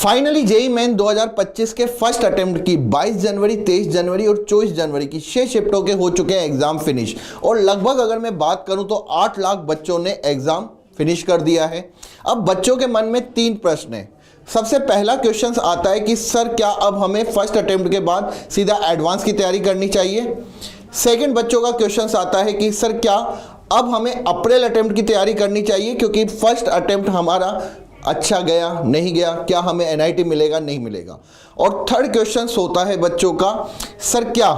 Finally JEE main 2025 के first attempt की 22 जनवरी, 23 जनवरी और 24 जनवरी की 6 शिफ्टों के हो चुके हैं एग्जाम फिनिश। और लगभग अगर मैं बात करूं तो 8 लाख बच्चों ने एग्जाम फिनिश कर दिया है। अब बच्चों के मन में 3 प्रश्न हैं। सबसे पहला क्वेश्चन आता है कि सर क्या अब हमें फर्स्ट अटेम्प्ट के बाद सीधा एडवांस की तैयारी करनी चाहिए। सेकंड बच्चों का क्वेश्चन आता है कि सर क्या अब हमें अप्रैल अटेम्प्ट की तैयारी करनी चाहिए, क्योंकि फर्स्ट अटेम्प्ट हमारा अच्छा गया नहीं गया, क्या हमें एनआईटी मिलेगा नहीं मिलेगा। और थर्ड क्वेश्चन होता है बच्चों का, सर क्या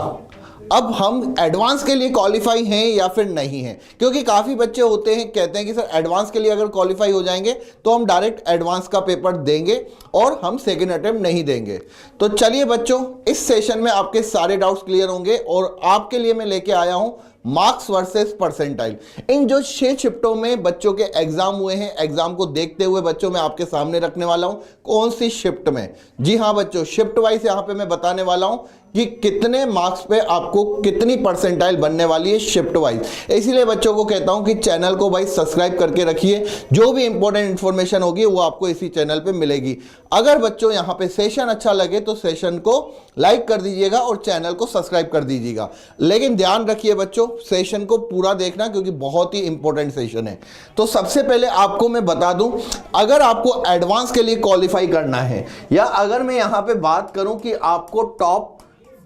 अब हम एडवांस के लिए क्वालिफाई हैं या फिर नहीं हैं, क्योंकि काफ़ी बच्चे होते हैं कहते हैं कि सर एडवांस के लिए अगर क्वालिफाई हो जाएंगे तो हम डायरेक्ट एडवांस का पेपर देंगे और हम सेकंड अटेम्प्ट नहीं देंगे। तो चलिए बच्चों, इस सेशन में आपके सारे डाउट्स क्लियर होंगे और आपके लिए मैं लेके आया हूं मार्क्स वर्सेस परसेंटाइल। इन जो 6 शिफ्टों में बच्चों के एग्जाम हुए हैं, एग्जाम को देखते हुए बच्चों मैं आपके सामने रखने वाला हूं कौन सी शिफ्ट में। जी हां बच्चों, शिफ्ट वाइज यहां पे मैं बताने वाला हूं कि कितने मार्क्स पे आपको कितनी परसेंटाइल बनने वाली है शिफ्ट वाइज। इसीलिए बच्चों को कहता हूं कि चैनल को भाई सब्सक्राइब करके रखिए, जो भी इंपॉर्टेंट इंफॉर्मेशन होगी वो आपको इसी चैनल पे मिलेगी। अगर बच्चों यहां पे सेशन अच्छा लगे तो सेशन को लाइक कर दीजिएगा और चैनल को सब्सक्राइब कर दीजिएगा। लेकिन ध्यान रखिए बच्चों, सेशन को पूरा देखना क्योंकि बहुत ही इंपॉर्टेंट सेशन है। तो सबसे पहले आपको मैं बता दूं, अगर आपको एडवांस के लिए क्वालिफाई करना है या अगर मैं यहां पे बात करूं कि आपको टॉप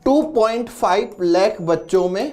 2.5 लाख बच्चों में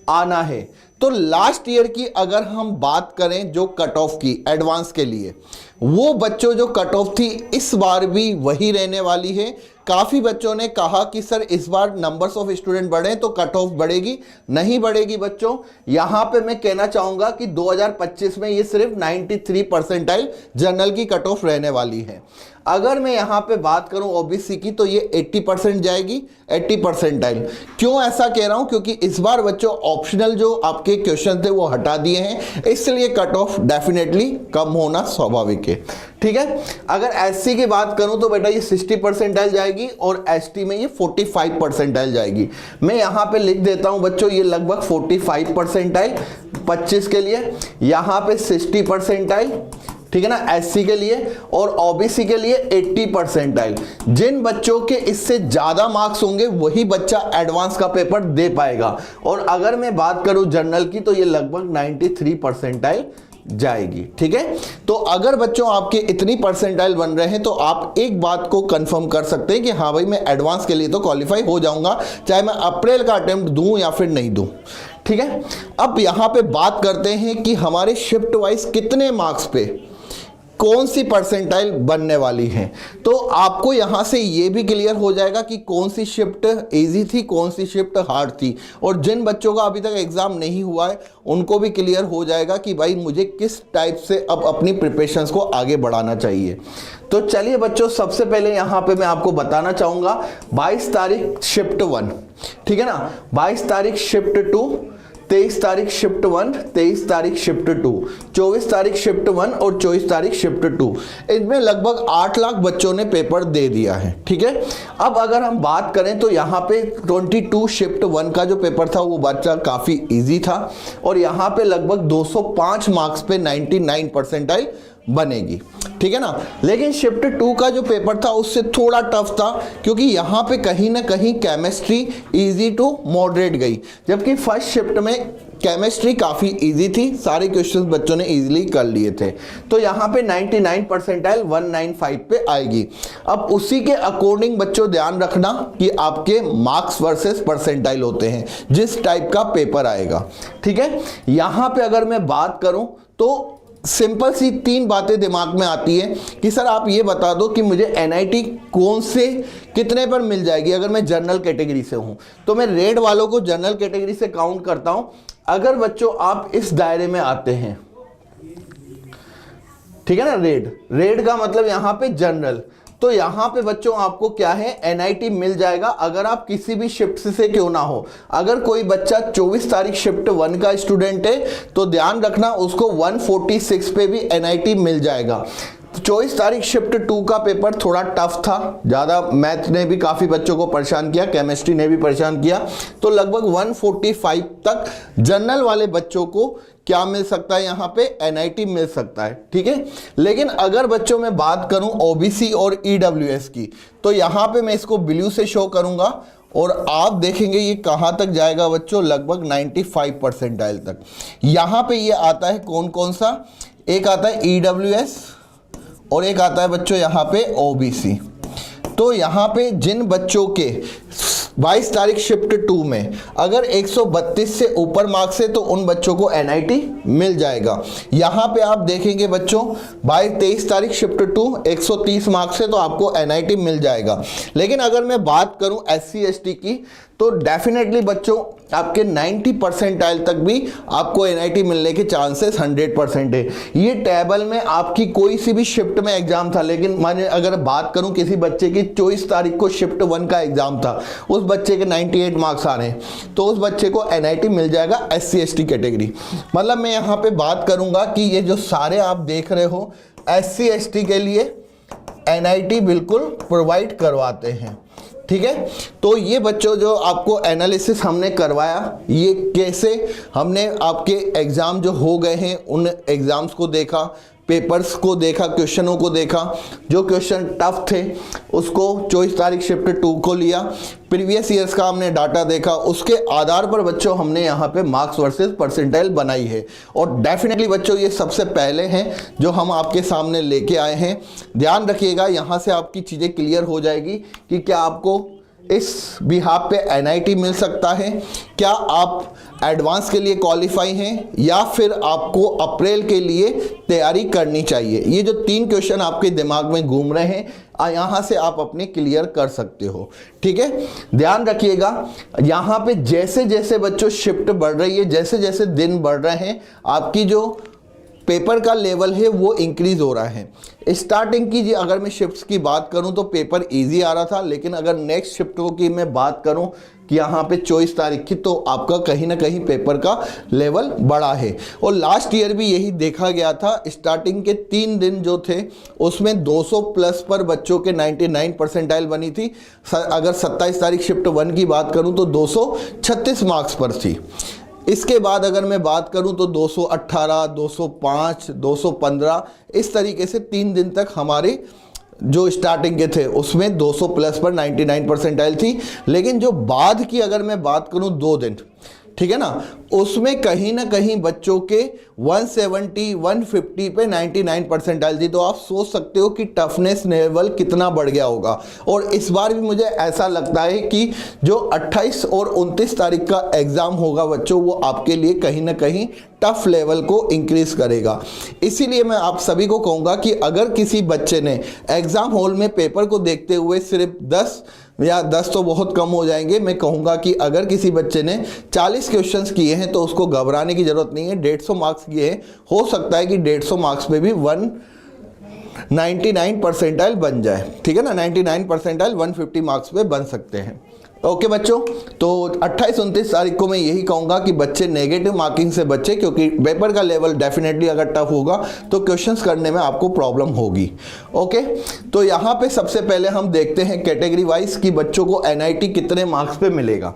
आना है, तो लास्ट ईयर की अगर हम बात करें जो कट ऑफ की एडवांस के लिए, वो बच्चों जो कट ऑफ थी इस बार भी वही रहने वाली है। काफ़ी बच्चों ने कहा कि सर इस बार नंबर्स ऑफ स्टूडेंट बढ़े तो कट ऑफ बढ़ेगी, नहीं बढ़ेगी बच्चों। यहाँ पे मैं कहना चाहूँगा कि 2025 में ये सिर्फ 93 परसेंटाइल जनरल की कट ऑफ रहने वाली है। अगर मैं यहाँ पे बात करूँ ओबीसी की तो ये 80% जाएगी, 80 परसेंटाइल। क्यों ऐसा कह रहा हूँ, क्योंकि इस बार बच्चों ऑप्शनल जो आपके क्वेश्चन थे वो हटा दिए हैं, इसलिए कट ऑफ डेफिनेटली कम होना स्वाभाविक है। ठीक है, अगर एससी की बात करूं तो बेटा ये 60 परसेंटाइल जाएगी और एसटी में ये 45 परसेंटाइल जाएगी। मैं यहां पे लिख देता हूं बच्चों, ये लगभग 45 परसेंटाइल 25 के लिए, यहां पे 60 परसेंटाइल, ठीक है ना, एससी के लिए, और ओबीसी के लिए 80 परसेंटाइल। जिन बच्चों के इससे ज्यादा मार्क्स होंगे वही बच्चा एडवांस का पेपर दे पाएगा। और अगर मैं बात करूं जनरल की तो ये लगभग 93 परसेंटाइल जाएगी। ठीक है, तो अगर बच्चों आपके इतनी परसेंटाइल बन रहे हैं तो आप एक बात को कंफर्म कर सकते हैं कि हाँ भाई मैं एडवांस के लिए तो क्वालिफाई हो जाऊंगा, चाहे मैं अप्रैल का अटेम्प्ट दूं या फिर नहीं दूं। ठीक है, अब यहां पे बात करते हैं कि हमारे शिफ्ट वाइज कितने मार्क्स पे कौन सी परसेंटाइल बनने वाली है। तो आपको यहां से ये भी क्लियर हो जाएगा कि कौन सी शिफ्ट इजी थी, कौन सी शिफ्ट हार्ड थी। और जिन बच्चों का अभी तक एग्जाम नहीं हुआ है उनको भी क्लियर हो जाएगा कि भाई मुझे किस टाइप से अब अपनी प्रिपरेशंस को आगे बढ़ाना चाहिए। तो चलिए बच्चों, सबसे पहले यहां पे मैं आपको बताना चाहूंगा 22 तारीख शिफ्ट 1, ठीक है ना, 22 तारीख शिफ्ट 2, 23 तारीख शिफ्ट 1, 23 तारीख शिफ्ट 2, 24 तारीख शिफ्ट 1 और 24 तारीख शिफ्ट 2। इनमें लगभग 8 लाख बच्चों ने पेपर दे दिया है। ठीक है, अब अगर हम बात करें तो यहाँ पे 22 शिफ्ट 1 का जो पेपर था वो बच्चा काफ़ी इजी था और यहाँ पे लगभग 205 मार्क्स पे 99 परसेंटाइल बनेगी। ठीक है ना, लेकिन शिफ्ट 2 का जो पेपर था उससे थोड़ा टफ था, क्योंकि यहाँ पे कहीं ना कहीं केमिस्ट्री इजी टू मॉडरेट गई, जबकि फर्स्ट शिफ्ट में केमिस्ट्री काफ़ी इजी थी, सारे क्वेश्चंस बच्चों ने इजीली कर लिए थे। तो यहाँ पे 99 परसेंटाइल 195 पे आएगी। अब उसी के अकॉर्डिंग बच्चों ध्यान रखना कि आपके मार्क्स वर्सेस परसेंटाइल होते हैं जिस टाइप का पेपर आएगा। ठीक है, यहाँ पे अगर मैं बात करूँ तो सिंपल सी 3 बातें दिमाग में आती है कि सर आप ये बता दो कि मुझे एनआईटी कौन से कितने पर मिल जाएगी। अगर मैं जनरल कैटेगरी से हूं तो मैं रेड वालों को जनरल कैटेगरी से काउंट करता हूं। अगर बच्चों आप इस दायरे में आते हैं, ठीक है ना, रेड का मतलब यहां पे जनरल, तो यहां पे बच्चों आपको क्या है, एनआईटी मिल जाएगा अगर आप किसी भी शिफ्ट से क्यों ना हो। अगर कोई बच्चा 24 तारीख शिफ्ट 1 का स्टूडेंट है तो ध्यान रखना उसको 146 पे भी एनआईटी मिल जाएगा। 24 तारीख शिफ्ट 2 का पेपर थोड़ा टफ था, ज़्यादा मैथ ने भी काफ़ी बच्चों को परेशान किया, केमिस्ट्री ने भी परेशान किया। तो लगभग 145 तक जनरल वाले बच्चों को क्या मिल सकता है, यहाँ पे एनआईटी मिल सकता है, ठीक है। लेकिन अगर बच्चों में बात करूं ओबीसी और ईडब्ल्यूएस की, तो यहाँ पे मैं इसको ब्लू से शो करूंगा और आप देखेंगे ये कहाँ तक जाएगा बच्चों, लगभग 95 परसेंटाइल तक। यहाँ पे ये आता है कौन कौन सा, एक आता है ईडब्ल्यूएस और एक आता है बच्चों यहाँ पे ओबीसी। तो यहाँ पे जिन बच्चों के 22 तारीख शिफ्ट 2 में अगर 132 से ऊपर मार्क्स है तो उन बच्चों को एनआईटी मिल जाएगा। यहाँ पे आप देखेंगे बच्चों 23 तारीख शिफ्ट 2 130 मार्क्स है तो आपको एनआईटी मिल जाएगा। लेकिन अगर मैं बात करूँ एससी एसटी की तो डेफिनेटली बच्चों आपके 90 परसेंटाइल तक भी आपको एनआईटी मिलने के चांसेस 100% है। ये टेबल में आपकी कोई सी भी शिफ्ट में एग्जाम था, लेकिन मैंने अगर बात करूं किसी बच्चे की 24 तारीख को शिफ्ट 1 का एग्जाम था, उस बच्चे के 98 मार्क्स आ रहे हैं तो उस बच्चे को एनआईटी मिल जाएगा एससी एसटी कैटेगरी। मतलब मैं यहाँ पे बात करूंगा कि ये जो सारे आप देख रहे हो एससी एसटी के लिए एनआईटी बिल्कुल प्रोवाइड करवाते हैं, ठीक है। तो ये बच्चों जो आपको एनालिसिस हमने करवाया, ये कैसे हमने आपके एग्ज़ाम जो हो गए हैं उन एग्ज़ाम्स को देखा, पेपर्स को देखा, क्वेश्चनों को देखा, जो क्वेश्चन टफ थे उसको 24 तारीख शिफ्ट 2 को लिया, प्रीवियस ईयर्स का हमने डाटा देखा, उसके आधार पर बच्चों हमने यहाँ पे मार्क्स वर्सेस परसेंटाइल बनाई है। और डेफिनेटली बच्चों ये सबसे पहले हैं जो हम आपके सामने लेके आए हैं। ध्यान रखिएगा, यहाँ से आपकी चीज़ें क्लियर हो जाएगी कि क्या आपको इस बिहाफ पे एनआईटी मिल सकता है, क्या आप एडवांस के लिए क्वालिफाई हैं या फिर आपको अप्रैल के लिए तैयारी करनी चाहिए। ये जो 3 क्वेश्चन आपके दिमाग में घूम रहे हैं यहाँ से आप अपने क्लियर कर सकते हो, ठीक है। ध्यान रखिएगा यहाँ पे जैसे जैसे बच्चों शिफ्ट बढ़ रही है, जैसे जैसे दिन बढ़ रहे हैं, आपकी जो पेपर का लेवल है वो इंक्रीज हो रहा है। स्टार्टिंग की अगर मैं शिफ्ट्स की बात करूं तो पेपर इजी आ रहा था, लेकिन अगर नेक्स्ट शिफ्टों की मैं बात करूं कि यहाँ पे 24 तारीख की, तो आपका कहीं ना कहीं पेपर का लेवल बढ़ा है। और लास्ट ईयर भी यही देखा गया था, स्टार्टिंग के 3 दिन जो थे उसमें 200 प्लस पर बच्चों के 99 परसेंटाइल बनी थी। अगर 27 तारीख शिफ्ट 1 की बात करूँ तो 236 मार्क्स पर थी। इसके बाद अगर मैं बात करूं तो 218, 205, 215 इस तरीके से 3 दिन तक हमारे जो स्टार्टिंग के थे उसमें 200 प्लस पर 99 परसेंटाइल थी। लेकिन जो बाद की अगर मैं बात करूं 2 दिन, ठीक है ना, उसमें कहीं ना कहीं बच्चों के 170, 150 पे 99 परसेंटाइल थी। तो आप सोच सकते हो कि टफनेस लेवल कितना बढ़ गया होगा। और इस बार भी मुझे ऐसा लगता है कि जो 28 और 29 तारीख का एग्ज़ाम होगा बच्चों, वो आपके लिए कहीं ना कहीं टफ लेवल को इंक्रीज करेगा। इसीलिए मैं आप सभी को कहूँगा कि अगर किसी बच्चे ने एग्ज़ाम हॉल में पेपर को देखते हुए सिर्फ 10 या 10 तो बहुत कम हो जाएंगे, मैं कहूँगा कि अगर किसी बच्चे ने 40 क्वेश्चंस किए हैं तो उसको घबराने की ज़रूरत नहीं है। 150 मार्क्स किए हैं, हो सकता है कि 150 मार्क्स पे भी 199 परसेंटाइल बन जाए, ठीक है ना। 99 परसेंटाइल 150 मार्क्स पे बन सकते हैं। ओके बच्चों, तो 28-29 तारीख को मैं यही कहूँगा कि बच्चे नेगेटिव मार्किंग से बचे, क्योंकि पेपर का लेवल डेफिनेटली अगर टफ होगा तो क्वेश्चंस करने में आपको प्रॉब्लम होगी। ओके, तो यहाँ पे सबसे पहले हम देखते हैं कैटेगरी वाइज कि बच्चों को एनआईटी कितने मार्क्स पे मिलेगा।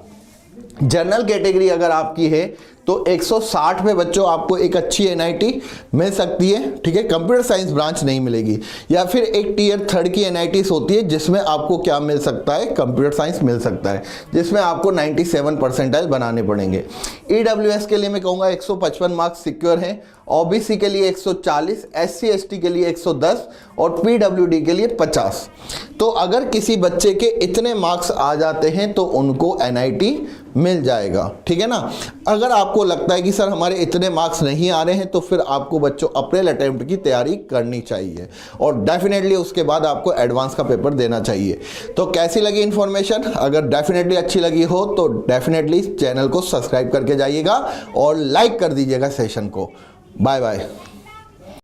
जनरल कैटेगरी अगर आपकी है तो 160 पे बच्चों आपको एक अच्छी एनआईटी मिल सकती है, ठीक है। कंप्यूटर साइंस ब्रांच नहीं मिलेगी। या फिर एक टियर 3 की एनआईटीज होती है जिसमें आपको क्या मिल सकता है, कंप्यूटर साइंस मिल सकता है, जिसमें आपको 97 परसेंटाइल बनाने पड़ेंगे। ईडब्ल्यूएस के लिए मैं कहूँगा 155 मार्क्स सिक्योर हैं, ओबीसी के लिए 140, एससी एसटी के लिए 110 और पीडब्ल्यूडी के लिए 50। तो अगर किसी बच्चे के इतने मार्क्स आ जाते हैं तो उनको एनआईटी मिल जाएगा, ठीक है ना। अगर आपको लगता है कि सर हमारे इतने मार्क्स नहीं आ रहे हैं तो फिर आपको बच्चों अप्रैल अटेम्प्ट की तैयारी करनी चाहिए और डेफिनेटली उसके बाद आपको एडवांस का पेपर देना चाहिए। तो कैसी लगी इन्फॉर्मेशन? अगर डेफिनेटली अच्छी लगी हो तो डेफिनेटली चैनल को सब्सक्राइब करके जाइएगा और लाइक कर दीजिएगा सेशन को। Bye bye.